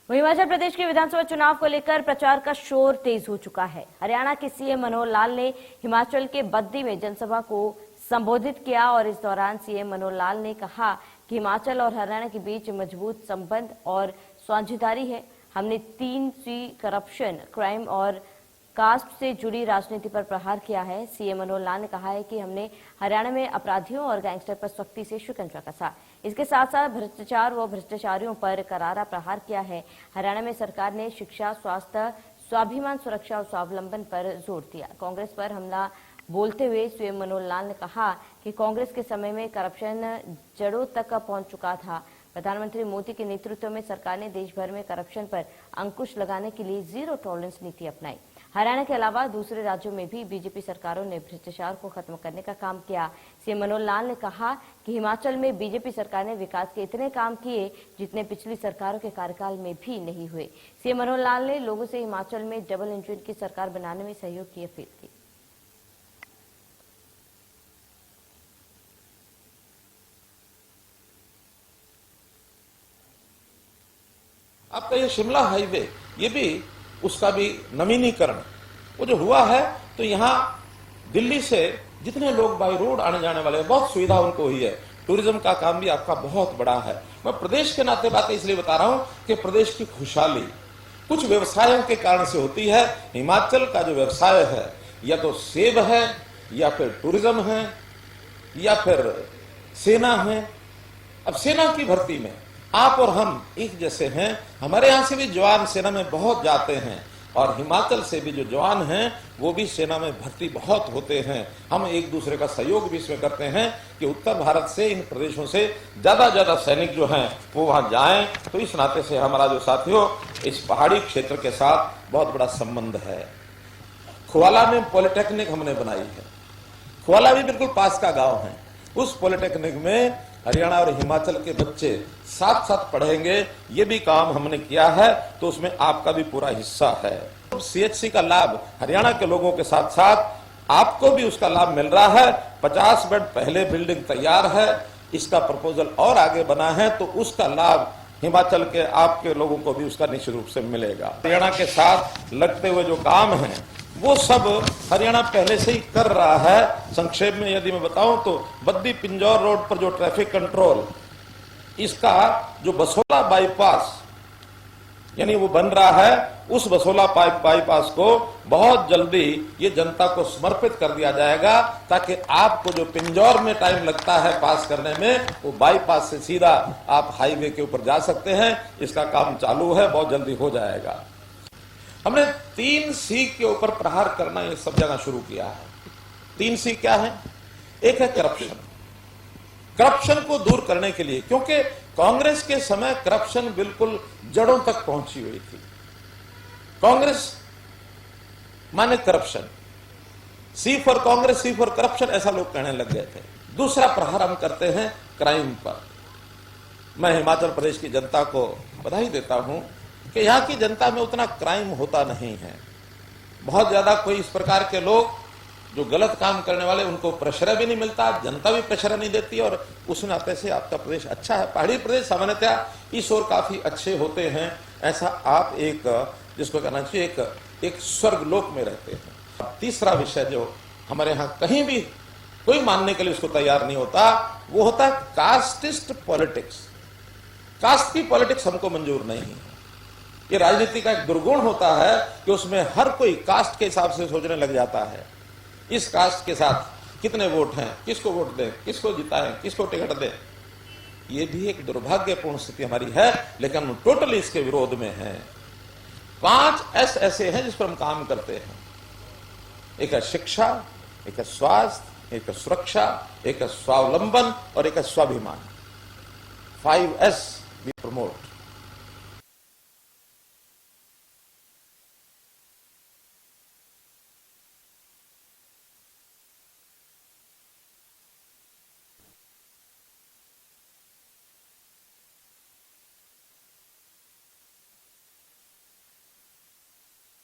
हिमाचल प्रदेश के विधानसभा चुनाव को लेकर प्रचार का शोर तेज हो चुका है। हरियाणा के सीएम मनोहर लाल ने हिमाचल के बद्दी में जनसभा को संबोधित किया और इस दौरान सीएम मनोहर लाल ने कहा कि हिमाचल और हरियाणा के बीच मजबूत संबंध और साझेदारी है। हमने 3C करप्शन, क्राइम और कास्ट से जुड़ी राजनीति पर प्रहार किया है। सीएम मनोहर लाल ने कहा है कि हमने हरियाणा में अपराधियों और गैंगस्टर पर सख्ती से शिकंजा कसा। इसके साथ साथ भ्रष्टाचार व भ्रष्टाचारियों पर करारा प्रहार किया है। हरियाणा में सरकार ने शिक्षा, स्वास्थ्य, स्वाभिमान, सुरक्षा और स्वावलंबन पर जोर दिया। कांग्रेस पर हमला बोलते हुए सीएम मनोहर लाल ने कहा कि कांग्रेस के समय में करप्शन जड़ों तक पहुंच चुका था। प्रधानमंत्री मोदी के नेतृत्व में सरकार ने देश भर में करप्शन पर अंकुश लगाने के लिए जीरो टॉलरेंस नीति अपनाई। हरियाणा के अलावा दूसरे राज्यों में भी बीजेपी सरकारों ने भ्रष्टाचार को खत्म करने का काम किया। सीएम मनोहर लाल ने कहा कि हिमाचल में बीजेपी सरकार ने विकास के इतने काम किए जितने पिछली सरकारों के कार्यकाल में भी नहीं हुए। सीएम मनोहर लाल ने लोगों से हिमाचल में डबल इंजन की सरकार बनाने में सहयोग की अपील की। आपका ये शिमला हाईवे, ये भी उसका भी नवीनीकरण वो जो हुआ है, तो यहाँ दिल्ली से जितने लोग बाई रोड आने जाने वाले हैं, बहुत सुविधा उनको हुई है। टूरिज्म का काम भी आपका बहुत बड़ा है। मैं प्रदेश के नाते बातें इसलिए बता रहा हूं कि प्रदेश की खुशहाली कुछ व्यवसायों के कारण से होती है। हिमाचल का जो व्यवसाय है, या तो सेब है, या फिर टूरिज्म है, या फिर सेना है। अब सेना की भर्ती में आप और हम एक जैसे हैं। हमारे यहां से भी जवान सेना में बहुत जाते हैं और हिमाचल से भी जो जवान हैं वो भी सेना में भर्ती बहुत होते हैं। हम एक दूसरे का सहयोग भी इसमें करते हैं कि उत्तर भारत से, इन प्रदेशों से ज्यादा सैनिक जो हैं वो वहां जाएं। तो इस नाते से हमारा जो साथियों इस पहाड़ी क्षेत्र के साथ बहुत बड़ा संबंध है। खुवाला में पॉलिटेक्निक हमने बनाई है। खुवाला भी बिल्कुल पास का गांव है। उस पॉलिटेक्निक में हरियाणा और हिमाचल के बच्चे साथ साथ पढ़ेंगे, ये भी काम हमने किया है। तो उसमें आपका भी पूरा हिस्सा है। सीएचसी का लाभ हरियाणा के लोगों के साथ साथ आपको भी उसका लाभ मिल रहा है। 50 बेड पहले बिल्डिंग तैयार है, इसका प्रपोजल और आगे बना है, तो उसका लाभ हिमाचल के आपके लोगों को भी उसका निश्चित रूप से मिलेगा। हरियाणा के साथ लगते हुए जो काम है वो सब हरियाणा पहले से ही कर रहा है। संक्षेप में यदि मैं बताऊं तो बद्दी पिंजौर रोड पर जो ट्रैफिक कंट्रोल, इसका जो बसोला बाईपास यानी वो बन रहा है, उस बसोला बाईपास को बहुत जल्दी ये जनता को समर्पित कर दिया जाएगा, ताकि आपको जो पिंजौर में टाइम लगता है पास करने में, वो बाईपास से सीधा आप हाईवे के ऊपर जा सकते हैं। इसका काम चालू है, बहुत जल्दी हो जाएगा। हमने 3C के ऊपर प्रहार करना ये सब जगह शुरू किया है। 3C क्या है? एक है करप्शन। करप्शन को दूर करने के लिए, क्योंकि कांग्रेस के समय करप्शन बिल्कुल जड़ों तक पहुंची हुई थी। कांग्रेस माने corruption, C for Congress, C for corruption, ऐसा लोग कहने लग गए थे। दूसरा प्रहार हम करते हैं क्राइम पर। मैं हिमाचल प्रदेश की जनता को बधाई देता हूं कि यहाँ की जनता में उतना क्राइम होता नहीं है। बहुत ज्यादा कोई इस प्रकार के लोग जो गलत काम करने वाले, उनको प्रेशर भी नहीं मिलता, जनता भी प्रेशर नहीं देती, और उस नाते से आपका प्रदेश अच्छा है। पहाड़ी प्रदेश सामान्यतः इस ओर काफी अच्छे होते हैं। ऐसा आप एक, जिसको कहना चाहिए, एक स्वर्ग लोक में रहते हैं। तीसरा विषय जो हमारे यहाँ कहीं भी कोई मानने के लिए उसको तैयार नहीं होता, वो होता है कास्टिस्ट पॉलिटिक्स। कास्ट की पॉलिटिक्स हमको मंजूर नहीं है। ये राजनीति का एक दुर्गुण होता है कि उसमें हर कोई कास्ट के हिसाब से सोचने लग जाता है। इस कास्ट के साथ कितने वोट हैं, किसको वोट दें, किसको जिताएं, किसको टिकट दें, ये भी एक दुर्भाग्यपूर्ण स्थिति हमारी है, लेकिन हम टोटली इसके विरोध में हैं। 5 S ऐसे हैं जिस पर हम काम करते हैं। एक है शिक्षा, एक है स्वास्थ्य, एक है सुरक्षा, एक है स्वावलंबन और एक है स्वाभिमान। 5S we promote.